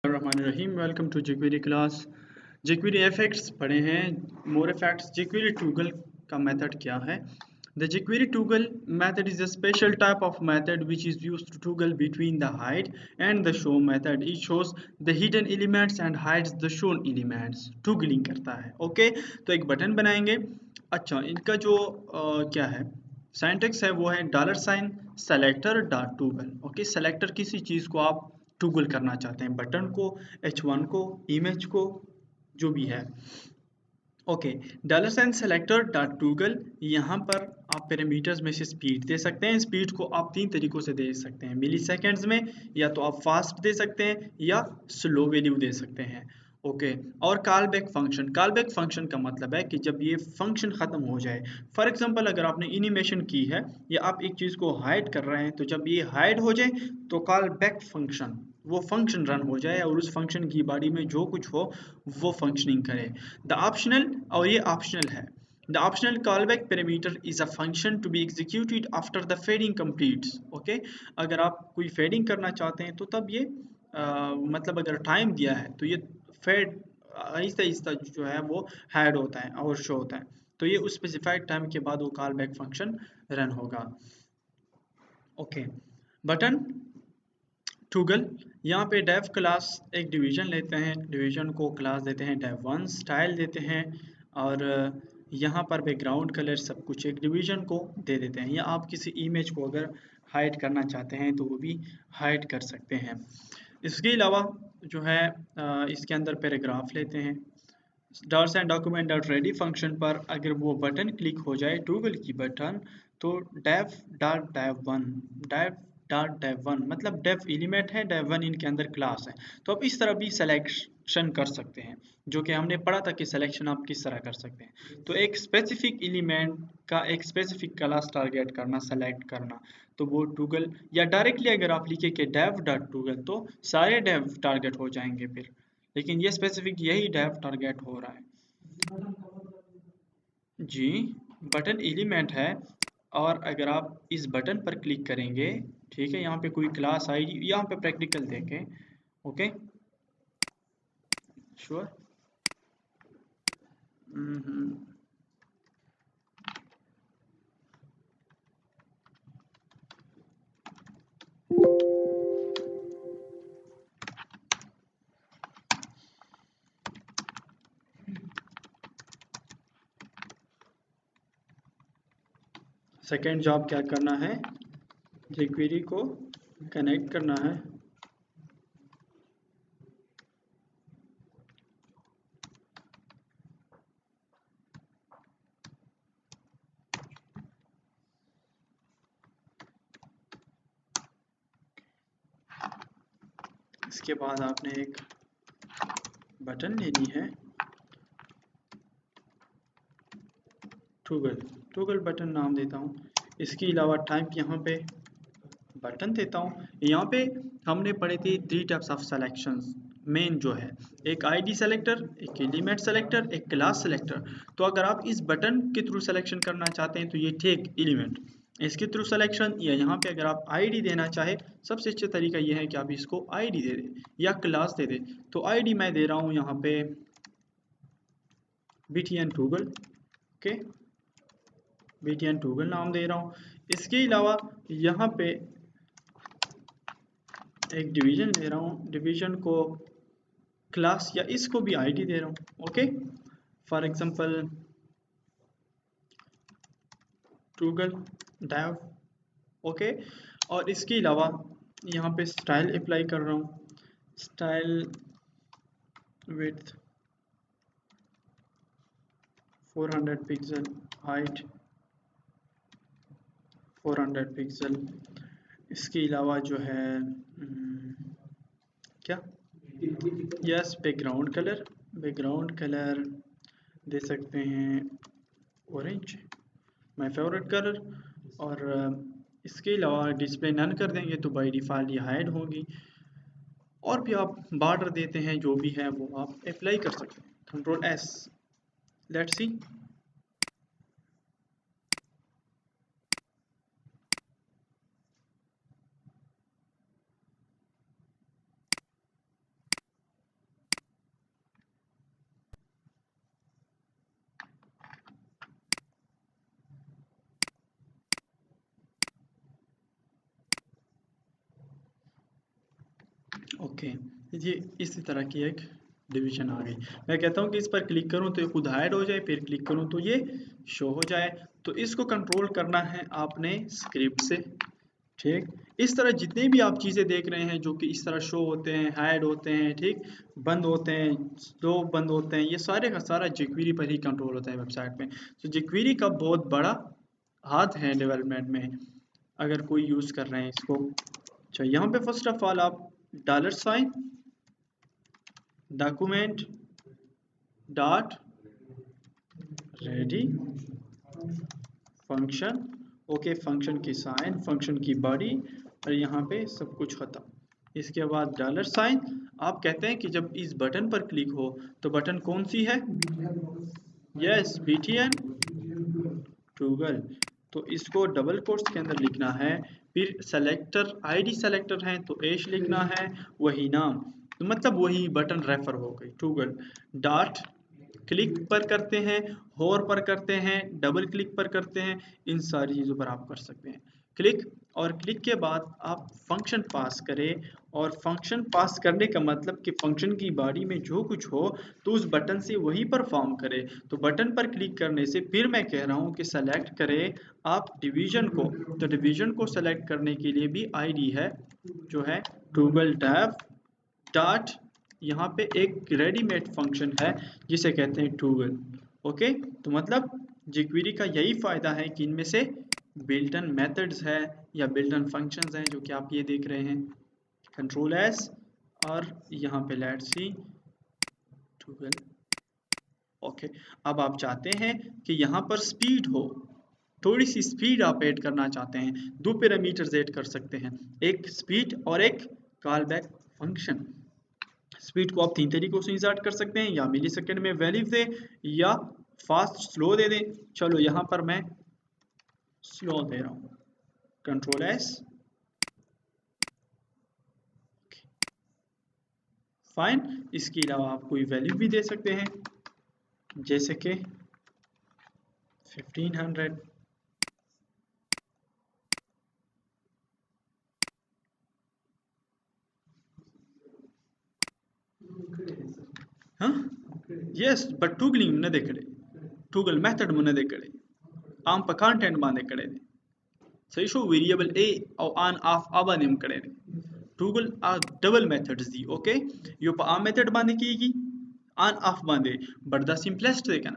Rahim welcome to jQuery class. jQuery effects पढ़े हैं, more effects. jQuery toggle का method क्या है? The jQuery toggle method is a special type of method which is used to toggle between the hide and the show method. It shows the hidden elements and hides the shown elements. Toggling करता है। Okay, तो एक button बनाएंगे। अच्छा, इनका जो क्या है सिंटैक्स है वो है $selector dot toggle. Okay, selector किसी चीज़ को आप टूगल करना चाहते हैं, बटन को, H1 को, इमेज को, जो भी है। ओके, $सेलेक्टर डॉट टूगल, यहाँ पर आप पैरामीटर्स में से स्पीड दे सकते हैं। स्पीड को आप 3 तरीक़ों से दे सकते हैं, मिली सेकेंड्स में, या तो आप फास्ट दे सकते हैं या स्लो वैल्यू दे सकते हैं। ओके, और कॉल बैक फंक्शन का मतलब है कि जब ये फंक्शन ख़त्म हो जाए, फॉर एग्जांपल अगर आपने एनिमेशन की है या आप एक चीज़ को हाइड कर रहे हैं, तो जब ये हाइड हो जाए तो कॉल बैक फंक्शन, वो फंक्शन रन हो जाए और उस फंक्शन की बॉडी में जो कुछ हो वो फंक्शनिंग करे। द ऑप्शनल, और ये ऑप्शनल है, the optional callback parameter is a function to be executed after the fading completes. Okay, अगर आप कोई फेडिंग करना चाहते हैं तो तब ये मतलब अगर टाइम दिया है तो ये फेड आहिस्ता आहिस्ता जो है वो हाइड होता है और शो होता है, तो ये उस स्पेसिफाइड टाइम के बाद वो कॉल बैक फंक्शन रन होगा। ओके, बटन टूगल, यहाँ पे डेव क्लास एक डिवीजन लेते हैं, डिवीजन को क्लास देते हैं dev1, स्टाइल देते हैं, और यहाँ पर बैकग्राउंड कलर सब कुछ एक डिवीजन को दे देते हैं। या आप किसी इमेज को अगर हाइड करना चाहते हैं तो वो भी हाइड कर सकते हैं। इसके अलावा जो है इसके अंदर पैराग्राफ लेते हैं। Dots and document dot ready function पर अगर वो बटन क्लिक हो जाए टूगल की बटन, तो dev.dev1 मतलब डेव एलिमेंट है, dev1 इनके अंदर क्लास है, तो आप इस तरह भी सिलेक्शन कर सकते हैं, जो कि हमने पढ़ा था कि सिलेक्शन आप किस तरह कर सकते हैं। तो एक स्पेसिफिक एलिमेंट का एक स्पेसिफिक क्लास टारगेट करना, सेलेक्ट करना, तो वो टूगल, या डायरेक्टली अगर आप लिखे कि dev.toggle तो सारे डेव टारगेट हो जाएंगे फिर, लेकिन ये स्पेसिफिक यही डेव टारगेट हो रहा है। जी, बटन एलिमेंट है, और अगर आप इस बटन पर क्लिक करेंगे, ठीक है, यहाँ पे कोई क्लास आईडी, यहाँ पे प्रैक्टिकल देखें। Okay, sure. सेकेंड जॉब क्या करना है, jQuery को कनेक्ट करना है। इसके बाद आपने एक बटन लेनी है, टूगल बटन नाम देता हूँ। इसके अलावा टाइप यहाँ पे बटन देता हूँ। यहाँ पे हमने पढ़े थे 3 टाइप्स ऑफ सिलेक्शंस, मेन जो है, एक आईडी सेलेक्टर, एक एलिमेंट सेलेक्टर, एक क्लास सेलेक्टर। तो अगर आप इस बटन के थ्रू सिलेक्शन करना चाहते हैं तो ये टेक एलिमेंट, इसके थ्रू सिलेक्शन, या यहाँ पे अगर आप आईडी देना चाहे, सबसे अच्छा तरीका ये है कि आप इसको आईडी दे दें या क्लास दे दें। तो आईडी मैं दे रहा हूँ यहाँ पे btn toggle. Okay, btn toggle नाम दे रहा हूँ। इसके अलावा यहाँ पे एक डिवीजन ले रहा हूँ, डिवीजन को क्लास या इसको भी आईडी दे रहा हूँ। Okay, for example toggle div. Okay, और इसके अलावा यहाँ पे स्टाइल अप्लाई कर रहा हूँ, style width 400 pixel, height 400 pixel. इसके अलावा जो है क्या, यस, बैकग्राउंड कलर दे सकते हैं ऑरेंज, माय फेवरेट कलर। और इसके अलावा डिस्प्ले नन कर देंगे तो बाय डिफ़ॉल्ट ये हाइड होगी। और भी आप बॉर्डर देते हैं, जो भी है वो आप अप्लाई कर सकते हैं। Control S, let's see. Okay, ये इसी तरह की एक डिवीजन आ गई। मैं कहता हूँ कि इस पर क्लिक करूँ तो ये खुद हाइड हो जाए, फिर क्लिक करूँ तो ये शो हो जाए। तो इसको कंट्रोल करना है आपने स्क्रिप्ट से, ठीक। इस तरह जितने भी आप चीज़ें देख रहे हैं जो कि इस तरह शो होते हैं, हाइड होते हैं, ठीक, बंद होते हैं, स्लो बंद होते हैं, ये सारे का सारा jQuery पर ही कंट्रोल होता है वेबसाइट में। तो jQuery का बहुत बड़ा हाथ है डेवलपमेंट में, अगर कोई यूज़ कर रहे हैं इसको। अच्छा, यहाँ पे फर्स्ट ऑफ ऑल आप $, document dot ready function, okay, function की साइन, फंक्शन की बॉडी, और यहाँ पे सब कुछ खत्म। इसके बाद $, आप कहते हैं कि जब इस बटन पर क्लिक हो तो बटन कौन सी है? Yes, BTN toggle. तो इसको डबल कोट्स के अंदर लिखना है। फिर सेलेक्टर आईडी सेलेक्टर है तो एश लिखना है, वही नाम, तो मतलब वही बटन रेफर हो गई टूगल। डॉट क्लिक पर करते हैं, होर पर करते हैं, डबल क्लिक पर करते हैं, इन सारी चीज़ों पर आप कर सकते हैं क्लिक। और क्लिक के बाद आप फंक्शन पास करें, और फंक्शन पास करने का मतलब कि फंक्शन की बॉडी में जो कुछ हो तो उस बटन से वही परफॉर्म करे। तो बटन पर क्लिक करने से फिर मैं कह रहा हूँ कि सेलेक्ट करें आप डिवीजन को। तो डिवीजन को सेलेक्ट करने के लिए भी आईडी है जो है टूगल डेव डॉट, यहाँ पे एक रेडीमेड फंक्शन है जिसे कहते हैं टूगल। ओके, तो मतलब jQuery का यही फायदा है कि इनमें से बिल्ट इन मेथड्स है या बिल्ट इन फंक्शंस हैं जो कि आप ये देख रहे हैं, कंट्रोल एस, और यहाँ पे लेट्स सी टूगल। ओके, अब आप चाहते हैं कि यहाँ पर स्पीड हो, थोड़ी सी स्पीड आप ऐड करना चाहते हैं, दो पैरामीटर्स ऐड कर सकते हैं, एक स्पीड और एक कॉल बैक फंक्शन। स्पीड को आप 3 तरीकों से इंसर्ट कर सकते हैं, या मिली सेकेंड में वैल्यू दे, या फास्ट स्लो दे दें। चलो यहाँ पर मैं स्लो दे रहा हूँ, कंट्रोल एस, फाइन। इसके अलावा आप कोई वैल्यू भी दे सकते हैं, जैसे कि 1500। हाँ, यस, बट टूगलिंग मुन्ने कड़े, टूगल मेथड मुन्ने कड़े, आम पर कंटेंट बांधे कड़े, सही शो वेरिएबल ए और ऑन ऑफ आबा निम कड़े। टूगल आ डबल मेथड्स दी, ओके, यो पर आ मेथड बांधे की ऑन ऑफ बांधे, बट द सिंपलेस्ट है क्या,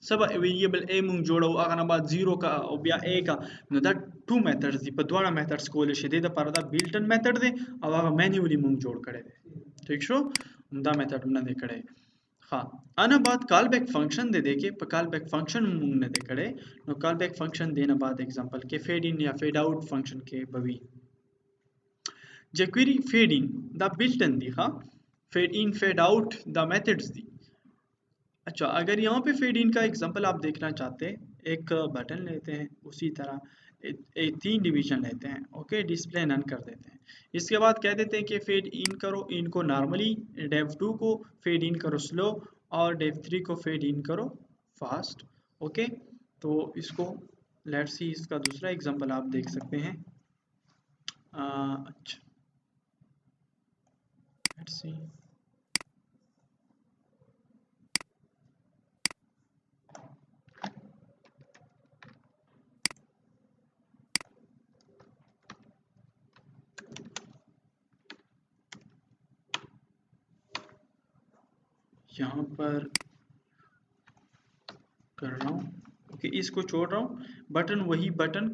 सब वेरिएबल ए मुंग जोड़ो अगर बाद 0 का या ए का, नो दैट टू मेथड्स दी पद्वाना मेथड्स को ले दे द पर द बिल्ट इन मेथड दे अವಾಗ मैन्युअली मुंग जोड़ करे दे, ठीक शो उमदा मेथड न दे करे। हाँ, आना बाद कॉल बैक फंक्शन दे देके पर कॉल बैक फंक्शन मुंग न दे करे, नो कॉल बैक फंक्शन देना बाद एग्जांपल के फेड इन या फेड आउट फंक्शन के बवी jQuery fade in the built in दी, हाँ, fade in fade out the methods दी। अच्छा, अगर यहाँ पे फेड इन का एग्जांपल आप देखना चाहते हैं, एक बटन लेते हैं उसी तरह एक 3 डिवीजन लेते हैं, ओके, डिस्प्ले नन कर देते हैं। इसके बाद कह देते हैं कि फेड इन करो इनको नॉर्मली, डेव 2 को फेड इन करो स्लो, और डेव 3 को फेड इन करो फास्ट। ओके, तो इसको लेट्स सी, इसका दूसरा एग्जांपल आप देख सकते हैं। अच्छा, लेट्स सी, यहाँ पर कर रहा हूँ, ओके, इसको छोड़ रहा हूँ, बटन वही बटन,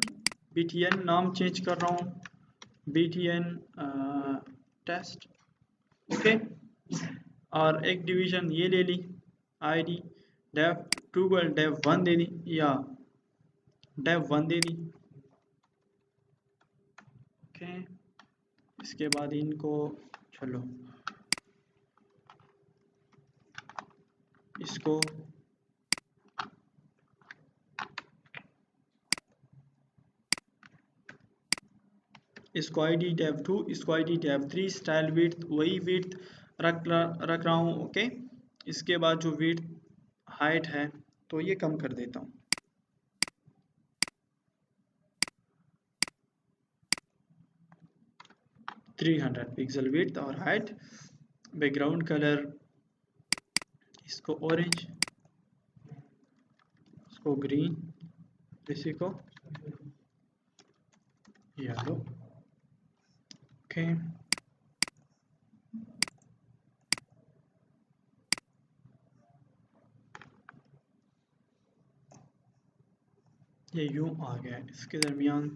BTN नाम चेंज कर रहा हूँ, BTN टेस्ट, ओके, और एक डिवीजन ये ले ली, आईडी डेव टूगल डेव 1 दे दी, या डेव 1 दे दी, ओके। इसके बाद इनको, चलो इसको इसको आईडी डेव 2, इसको आईडी डेव 3, स्टाइल विड्थ वही विड्थ रख रहा हूँ, ओके। इसके बाद जो विड्थ हाइट है तो ये कम कर देता हूँ, 300 पिक्सल विड्थ और हाइट। बैकग्राउंड कलर इसको ऑरेंज, इसको ग्रीन, इसी को येलो। ओके, ये यूं आ गया, इसके दरमियान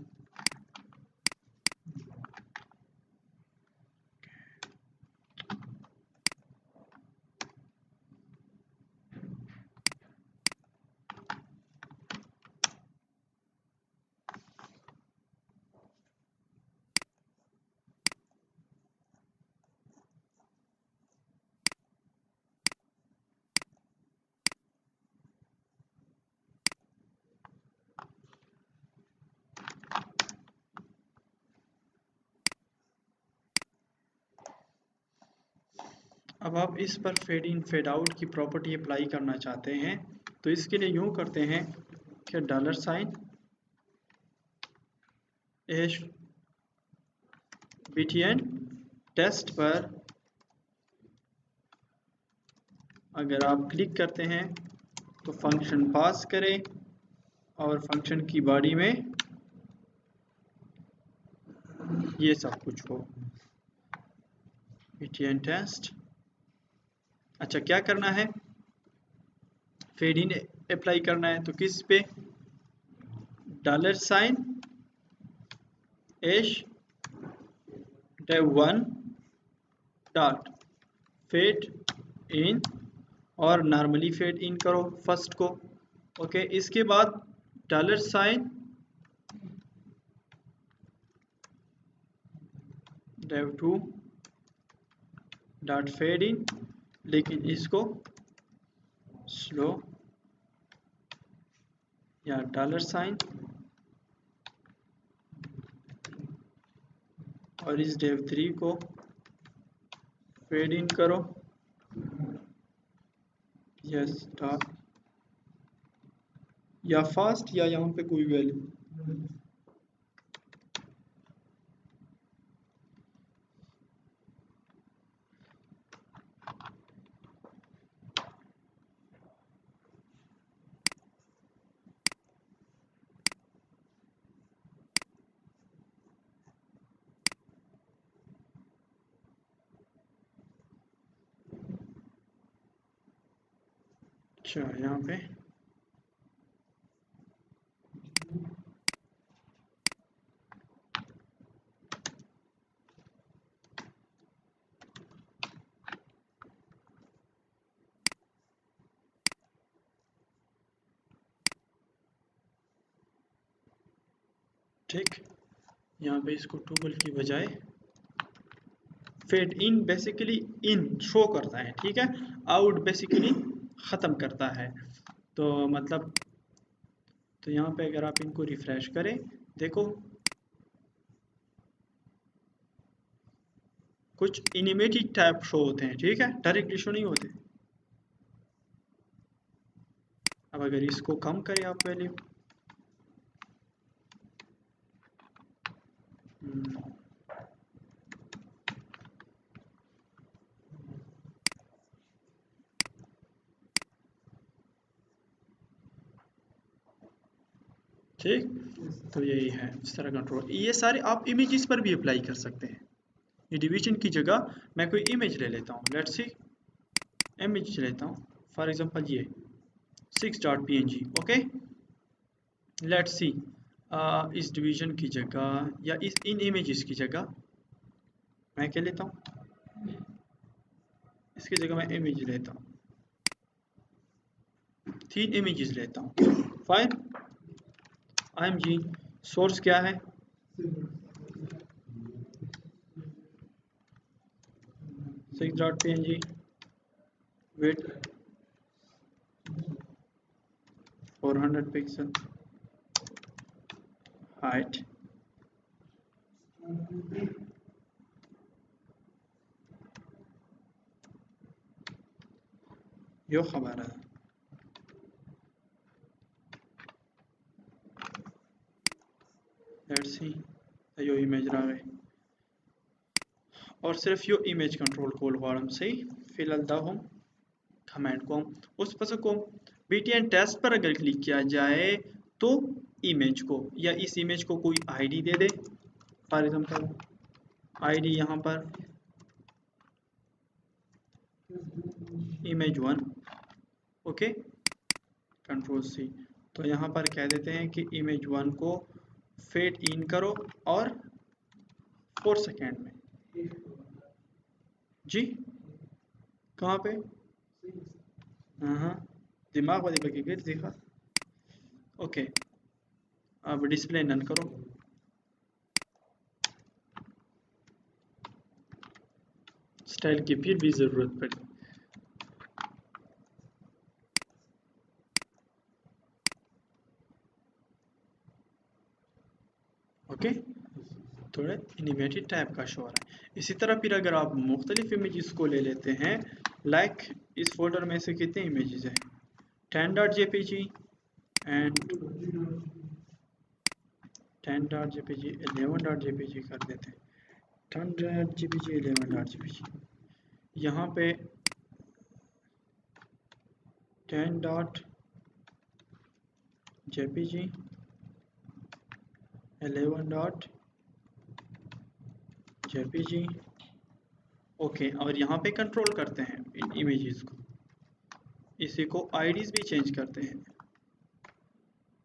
अब आप इस पर फेड इन फेड आउट की प्रॉपर्टी अप्लाई करना चाहते हैं, तो इसके लिए यूं करते हैं कि डॉलर साइन एश BTN टेस्ट पर अगर आप क्लिक करते हैं तो फंक्शन पास करें और फंक्शन की बॉडी में ये सब कुछ हो, BTN टेस्ट। अच्छा, क्या करना है, फेड इन अप्लाई करना है, तो किस पे, dollar sign hash dev1 dot fade in, और नॉर्मली फेड इन करो फर्स्ट को। ओके, इसके बाद dollar sign dev2 dot fade in, लेकिन इसको स्लो, या डॉलर साइन और इस dev3 को फेड इन करो, यस डॉट, या फास्ट या यहाँ पे कोई वैल्यू। अच्छा, यहाँ पे ठीक, यहाँ पे इसको टूगल की बजाय fade in basically in show करता है, ठीक है, आउट बेसिकली ख़त्म करता है। तो मतलब, तो यहाँ पे अगर आप इनको रिफ्रेश करें, देखो कुछ एनिमेटेड टाइप शो होते हैं, ठीक है, डायरेक्टली शो नहीं होते। अब अगर इसको कम करें आप वैल्यू, ठीक, तो यही है इस तरह कंट्रोल। ये सारे आप इमेजेस पर भी अप्लाई कर सकते हैं। ये डिवीजन की जगह मैं कोई इमेज ले लेता हूँ, लेट्स सी इमेज लेता हूँ, फॉर एग्जांपल ये 6.png। ओके, लेट्स सी इस डिवीजन की जगह या इस इन इमेजेस की जगह मैं क्या लेता हूँ, इसकी जगह मैं इमेज लेता हूँ, 3 इमेजेस लेता हूँ। फाइन, IMG सोर्स क्या है, 6.png, विड्थ 400 पिक्सल, हाइट यो खबर है, लेट्स सी यो इमेज रहा है। और सिर्फ यो इमेज कंट्रोल कोल वालम से फिलहाल दा हम कमेंट को उस पर को btn टेस्ट पर अगर क्लिक किया जाए तो इमेज को या इस इमेज को कोई ID they they, for example ID यहाँ पर इमेज 1, ओके कंट्रोल सी। तो यहाँ पर कह देते हैं कि इमेज 1 को फेड इन करो और 4 सेकेंड में। जी कहाँ पे? हाँ दिमाग वाली बगी गेट देखा। ओके अब डिस्प्ले नन करो। स्टाइल की फिर भी ज़रूरत पड़ी। ओके थोड़ा एनिमेटेड टाइप का शो आ रहा है। इसी तरह फिर अगर आप मुख्तलिफ इमेजेस को ले लेते हैं, लाइक इस फोल्डर में से कितने इमेजेस हैं 10.jpg एंड 10.jpg 11.jpg कर देते हैं 10.jpg 11.jpg। यहाँ पे 10.jpg 11.jpg ओके और यहाँ पे कंट्रोल करते हैं इन इमेजेस को, इसी को आईडीज भी चेंज करते हैं,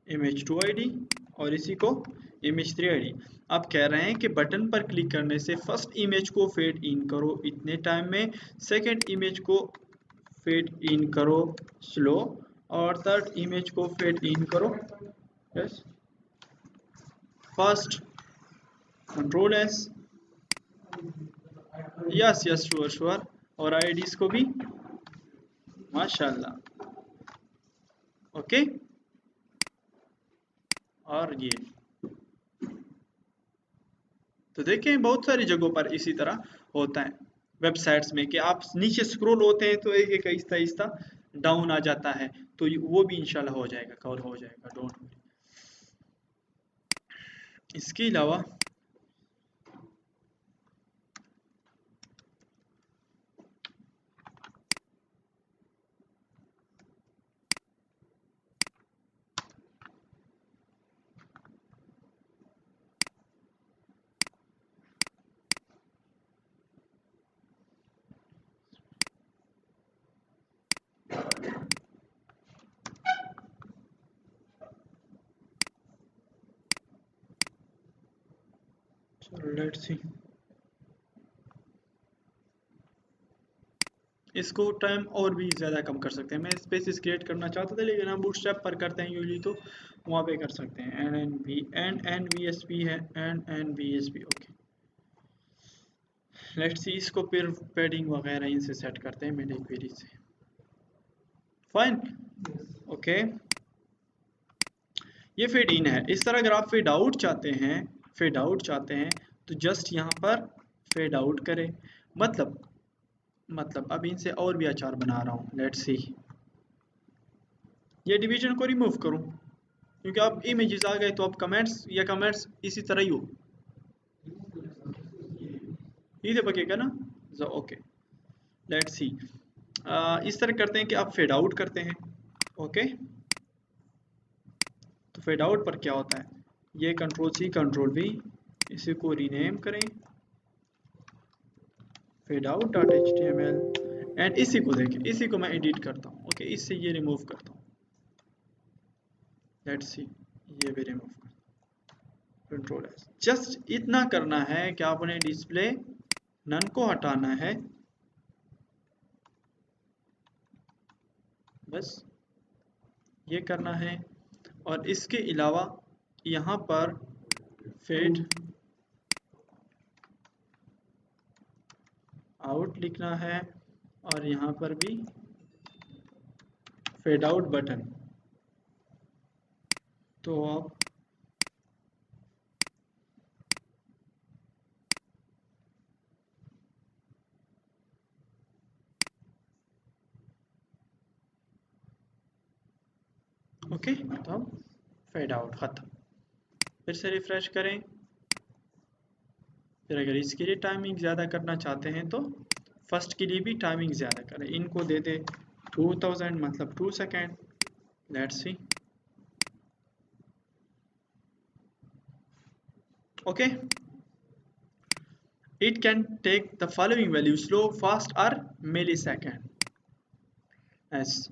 इमेज 2 आईडी और इसी को इमेज 3 आईडी। आप कह रहे हैं कि बटन पर क्लिक करने से फर्स्ट इमेज को फेड इन करो इतने टाइम में, सेकंड इमेज को फेड इन करो स्लो और थर्ड इमेज को फेड इन करो yes first control S yes yes sure sure और आईडीज को भी माशाल्लाह ओके। और ये तो देखें बहुत सारी जगहों पर इसी तरह होता है वेबसाइट्स में कि आप नीचे स्क्रॉल होते हैं तो एक एक आहिस्ता आहिस्ता डाउन आ जाता है, तो वो भी इंशाल्लाह हो जाएगा, कवर हो जाएगा, डोंट वरी। इसके अलावा चलो लेट्स सी, इसको टाइम और भी ज़्यादा कम कर सकते हैं। मैं स्पेसिस क्रिएट करना चाहता था लेकिन हम बूटस्ट्रैप पर करते हैं यूजली, तो वहाँ पे कर सकते हैं एन वी एस पी है N V S P okay. Let's see इसको फिर पैडिंग वगैरह इनसे सेट करते हैं मेरे क्वेरी से, फाइन ओके। ये फेड इन है। इस तरह अगर आप फेड आउट चाहते हैं, फेड आउट चाहते हैं तो जस्ट यहाँ पर फेड आउट करें, मतलब अब इनसे और भी अचार बना रहा हूँ। लेट्स सी ये डिवीजन को रिमूव करूँ क्योंकि अब इमेजेस आ गए तो अब कमेंट्स या कमेंट्स इसी तरह ही हो, ये बकेगा ना ओके। लेट्स सी इस तरह करते हैं कि आप फेड आउट करते हैं ओके। तो फेड आउट पर क्या होता है, ये कंट्रोल सी कंट्रोल वी, इसी को रीनेम करें fade out dot HTML and इसी को देखें, इसी को मैं एडिट करता हूँ ओके, इससे ये रिमूव करता हूँ। लेट्स सी ये भी रिमूव करता हूँ कंट्रोल एस। जस्ट इतना करना है कि आपने डिस्प्ले नन को हटाना है, बस ये करना है। और इसके अलावा यहाँ पर फेड आउट लिखना है और यहाँ पर भी फेड आउट बटन। तो आप ओके तो हम फेड आउट ख़त्म। फिर से रिफ्रेश करें फिर अगर इसके लिए टाइमिंग ज़्यादा करना चाहते हैं तो फर्स्ट के लिए भी टाइमिंग ज़्यादा करें, इनको दे दे 2000 मतलब 2 second. Let's see. Okay, it can take the following value slow, fast और milliseconds.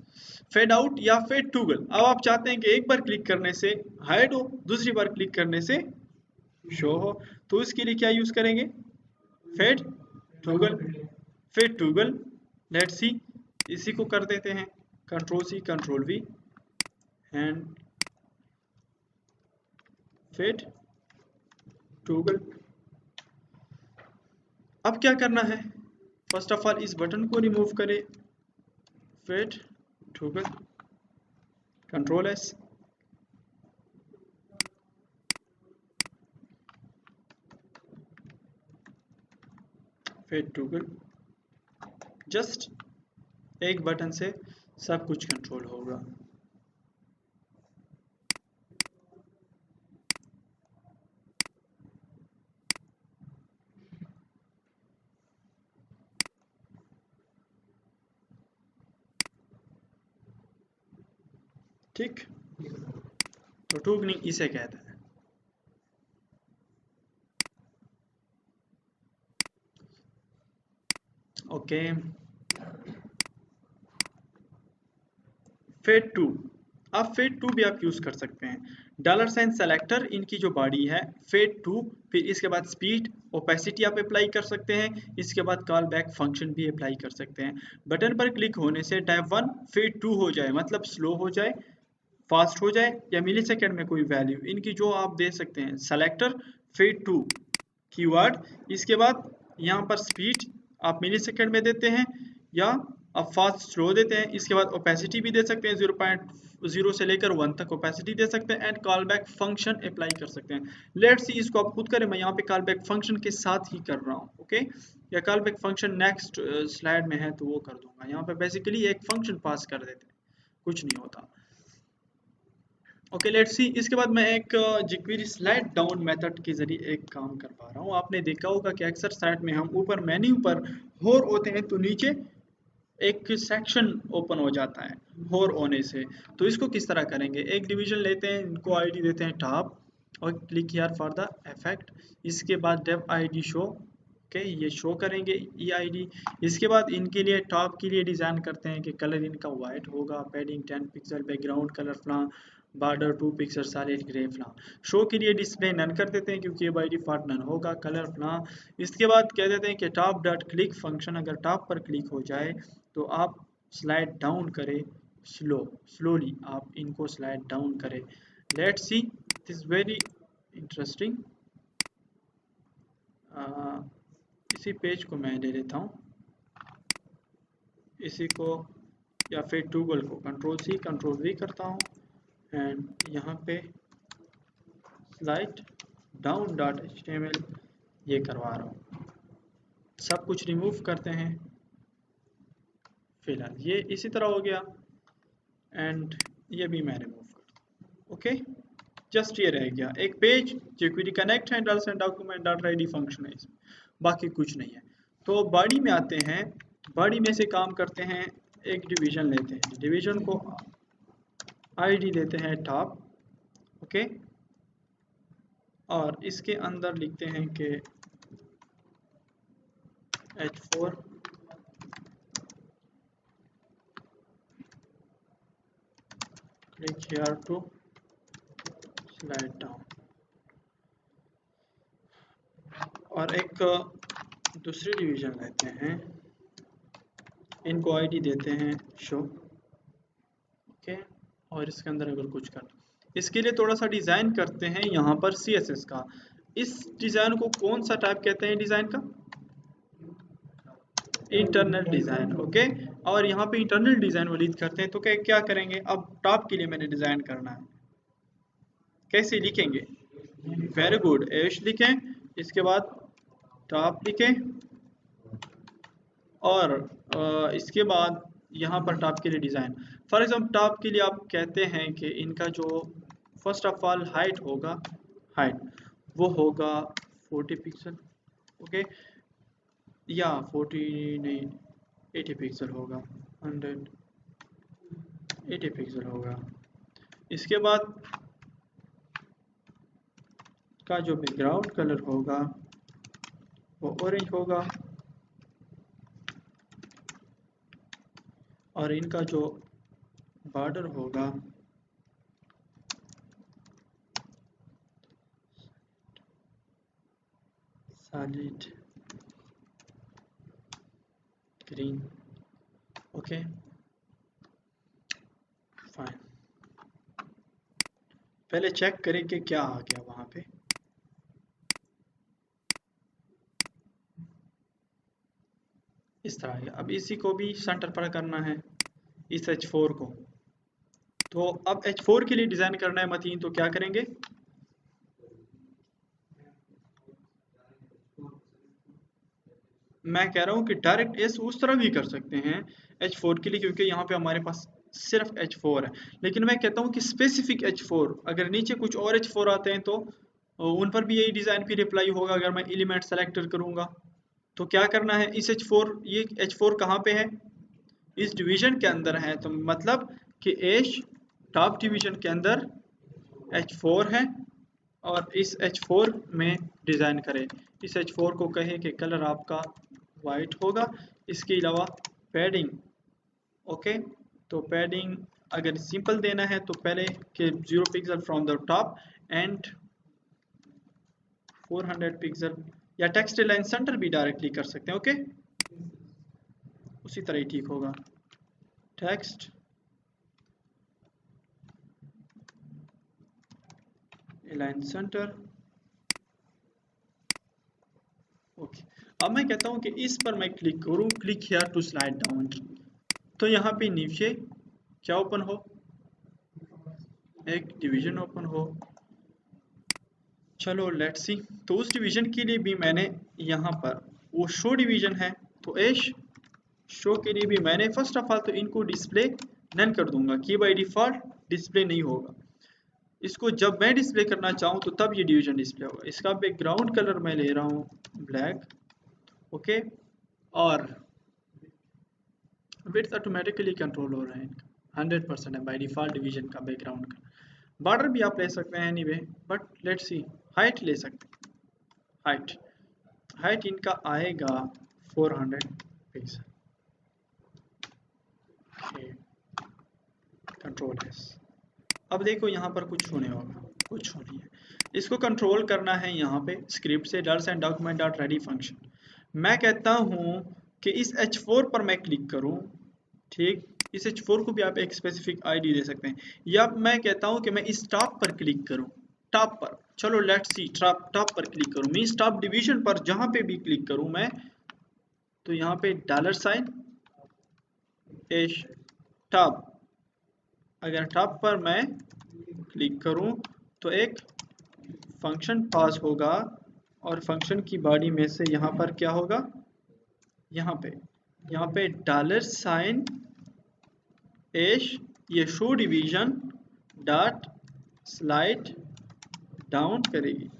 Fade out या फेड टूगल, अब आप चाहते हैं कि एक बार क्लिक करने से हाइड हो, दूसरी बार क्लिक करने से शो हो, तो इसके लिए क्या यूज करेंगे? Fade toggle. Fade toggle, let's see, इसी को कर देते हैं control C control V and fade toggle. अब क्या करना है? फर्स्ट ऑफ ऑल इस बटन को रिमूव करें, fade toggle, control S, fade toggle. Just एक बटन से सब कुछ कंट्रोल होगा। ठीक, तो टूगनिंग इसे कहते हैं। ओके, फेड टू, अब फेड टू भी आप यूज कर सकते हैं। डॉलर साइन सेलेक्टर इनकी जो बॉडी है, फेड टू, फिर इसके बाद स्पीड ओपेसिटी आप अप्लाई कर सकते हैं, इसके बाद कॉल बैक फंक्शन भी अप्लाई कर सकते हैं। बटन पर क्लिक होने से टाइप 1 फेड टू हो जाए, मतलब स्लो हो जाए, फास्ट हो जाए या मिली सेकेंड में कोई वैल्यू, इनकी जो आप दे सकते हैं। सेलेक्टर फेड टू कीवर्ड, इसके बाद यहाँ पर स्पीड आप मिली सेकेंड में देते हैं या आप फास्ट स्लो देते हैं। इसके बाद ओपेसिटी भी दे सकते हैं, 0.0 से लेकर 1 तक ओपेसिटी दे सकते हैं and call back function apply कर सकते हैं। लेट्स सी, इसको आप खुद करें, मैं यहाँ पे कॉल बैक फंक्शन के साथ ही कर रहा हूँ। ओके, या call back function next slide में है तो वो कर दूंगा। यहाँ पे बेसिकली एक फंक्शन पास कर देते हैं, कुछ नहीं होता। ओके, लेट्स सी, इसके बाद मैं एक jQuery स्लाइड डाउन मेथड के जरिए एक काम कर पा रहा हूँ। आपने देखा होगा कि अक्सर साइट में हम ऊपर मेन्यू पर होर होते हैं तो नीचे एक सेक्शन ओपन हो जाता है होर होने से। तो इसको किस तरह करेंगे? एक डिवीजन लेते हैं, इनको आईडी देते हैं टॉप और click here for the effect. इसके बाद डेव आईडी शो, ओके, ये शो करेंगे ई आईडी। इसके बाद इनके लिए टॉप के लिए डिज़ाइन करते हैं कि कलर इनका वाइट होगा, पैडिंग 10 पिक्सल, बैकग्राउंड कलर फलां, बॉर्डर 2 पिक्सल, सॉलिड ग्रे फलां। शो के लिए डिस्प्ले नन कर देते हैं क्योंकि ये बाय डिफॉल्ट नन होगा, कलर फलां। इसके बाद कह देते हैं कि टॉप डॉट क्लिक फंक्शन, अगर टॉप पर क्लिक हो जाए तो आप स्लाइड डाउन करें, स्लोली आप इनको स्लाइड डाउन करें। Let's see, it is very interesting. इसी पेज को मैं ले लेता हूँ, इसी को या फिर टूगल को कंट्रोल सी कंट्रोल वी करता हूँ एंड यहाँ पे स्लाइड डाउन डॉट HTML ये करवा रहा हूँ। सब कुछ रिमूव करते हैं फिलहाल, ये इसी तरह हो गया एंड ये भी मैं रिमूव करता हूँ। ओके, जस्ट ये रह गया एक पेज jQuery कनेक्ट है, डॉक्यूमेंट डॉट रेडी फंक्शन है इसमें, बाकी कुछ नहीं है। तो बॉडी में आते हैं, बॉडी में से काम करते हैं, एक डिवीजन लेते हैं, डिवीजन को आईडी देते हैं टॉप, ओके, और इसके अंदर लिखते हैं कि H4 click here to slide down, और एक दूसरी डिवीजन लेते हैं, इनको आईडी देते हैं शो, ओके, और इसके अंदर अगर कुछ कर, इसके लिए थोड़ा सा डिज़ाइन करते हैं यहाँ पर CSS का। इस डिज़ाइन को कौन सा टाइप कहते हैं डिज़ाइन का? Internal design, okay. और यहाँ पे इंटरनल डिज़ाइन वलीद करते हैं तो क्या करेंगे? अब टॉप के लिए मैंने डिज़ाइन करना है, कैसे लिखेंगे? वेरी गुड, एश लिखें, इसके बाद टॉप लिखें और इसके बाद यहाँ पर टॉप के लिए डिज़ाइन, फॉर एग्जाम्पल टॉप के लिए आप कहते हैं कि इनका जो फर्स्ट ऑफ ऑल हाइट होगा, हाइट वो होगा 40 पिक्सल, ओके, या 40 नहीं 80 पिक्सल होगा, 180 पिक्सल होगा। इसके बाद का जो बैकग्राउंड कलर होगा वो ऑरेंज होगा, और इनका जो बॉर्डर होगा सॉलिड ग्रीन। ओके फाइन, पहले चेक करें कि क्या आ गया वहां पे। इस तरह है। अब इसी को भी सेंटर पर करना है, इस H4 को। तो अब H4 के लिए डिज़ाइन करना है मतीन, तो क्या करेंगे? मैं कह रहा हूँ कि डायरेक्ट एस उस तरह भी कर सकते हैं H4 के लिए, क्योंकि यहाँ पे हमारे पास सिर्फ H4 है। लेकिन मैं कहता हूँ कि स्पेसिफिक H4, अगर नीचे कुछ और H4 आते हैं तो उन पर भी यही डिज़ाइन फिर अप्लाई होगा। अगर मैं एलिमेंट सेलेक्ट करूँगा तो क्या करना है, इस H4, ये H4 कहाँ पे है? इस डिवीजन के अंदर है, तो मतलब कि एश टॉप डिवीजन के अंदर H4 है, और इस H4 में डिज़ाइन करें। इस H4 को कहें कि कलर आपका वाइट होगा। इसके अलावा पैडिंग, ओके, तो पैडिंग अगर सिंपल देना है तो पहले कि 0 pixel from the top and 400 pixel, या टेक्स्ट लाइन सेंटर भी डायरेक्टली कर सकते हैं। ओके, उसी तरह ही ठीक होगा। Text line centre, okay. अब मैं कहता हूं कि इस पर मैं क्लिक करूं, click here to slide down, तो यहाँ पे नीचे क्या ओपन हो, एक डिवीजन ओपन हो। चलो लेट्स सी, तो उस डिवीजन के लिए भी मैंने यहाँ पर वो शो डिवीजन है, तो एश शो के लिए भी मैंने फर्स्ट ऑफ ऑल तो इनको डिस्प्ले नन कर दूंगा कि बाय डिफॉल्ट डिस्प्ले नहीं होगा। इसको जब मैं डिस्प्ले करना चाहूँ तो तब ये डिवीजन डिस्प्ले होगा। इसका बैकग्राउंड कलर मैं ले रहा हूँ ब्लैक, ओके, और विड्थ ऑटोमेटिकली कंट्रोल हो रहा है इनका 100% है बाय डिफॉल्ट डिवीजन का बैकग्राउंड का। बॉर्डर भी आप ले सकते हैं anyway, but let's see, height ले सकते हैं। हाइट हाइट इनका आएगा 400 पिक्सल, कंट्रोल एस। अब देखो यहाँ पर कुछ होने होगा, कुछ होनी है। इसको कंट्रोल करना है यहाँ पे स्क्रिप्ट से डर्स and document dot ready function. मैं कहता हूँ कि इस H4 पर मैं क्लिक करूँ, ठीक, इस H4 को भी आप एक स्पेसिफिक आईडी दे सकते हैं, या मैं कहता हूँ कि मैं इस टॉप पर क्लिक करूँ, टॉप पर। चलो लेट्स सी, टॉप टॉप पर क्लिक करूँ, मीन्स टॉप डिवीजन पर जहाँ पे भी क्लिक करूँ मैं, तो यहाँ पे $साइन एश टॉप, अगर टॉप पर मैं क्लिक करूं तो एक फंक्शन पास होगा, और फंक्शन की बॉडी में से यहाँ पर क्या होगा, यहाँ पे $साइन एश ये show division dot slide down करेगी।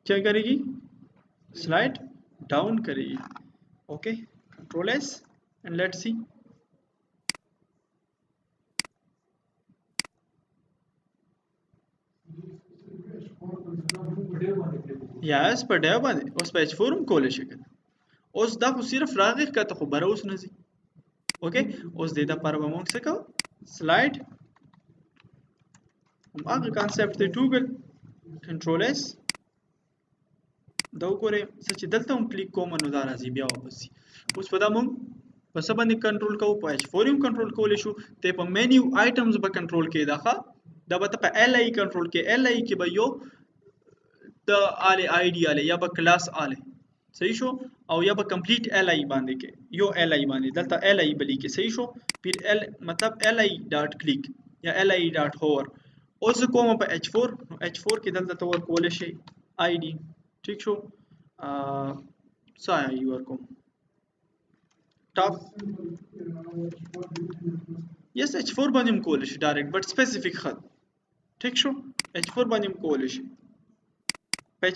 क्या करेगी? स्लाइड डाउन करेगी। Okay, control S and let's see. Yes पढ़ा बादे उस पे H4 कोले शक्ल उस दफ सिर्फ रागिक का तो खबर उस नजी, ओके, उस देदा पर बमोंग से का स्लाइड हम आगे कॉन्सेप्ट ते टूगल कंट्रोल एस दो करे सच दलता हूं क्लिक को मनो दारा जी बिया बस उस पदा मम बस बंद कंट्रोल का ऊपर H4 कंट्रोल को लेशु ते प मेन्यू आइटम्स ब कंट्रोल के दाखा दबत प LI कंट्रोल के LI के बयो द आले आईडी आले या ब क्लास आले सही शो, और या ब कंप्लीट LI बांधे के यो LI बांधे दलता LI बली के सही शो, फिर L मतलब LI डॉट क्लिक या LI डॉट होवर उस को म प H4 के दलता तो कोले शे आईडी, ठीक शो, साया यूर को टॉप यस H4 बनिम कोलिश डायरेक्ट बट स्पेसिफिक खत, ठीक शो, H4 बनिम कोलिश page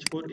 H4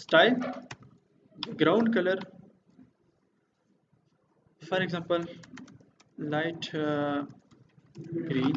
style ground color for example light green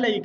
LI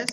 S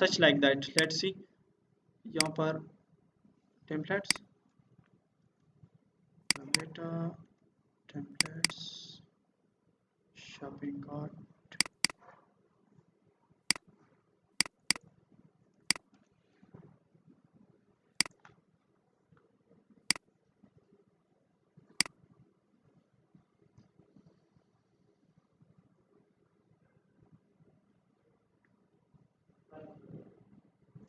such like that let's see यहाँ पर templates templates shopping cart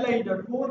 li.4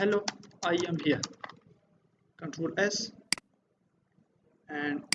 hello I am here control S and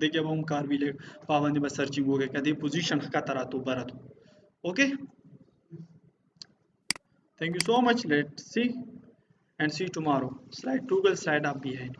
देखिए अब हम car भी ले पाबंदी बस सर्चिंग हो गए कभी पोजीशन का तरह तो बरा तो okay thank you so much let's see and see tomorrow slide Google slide up behind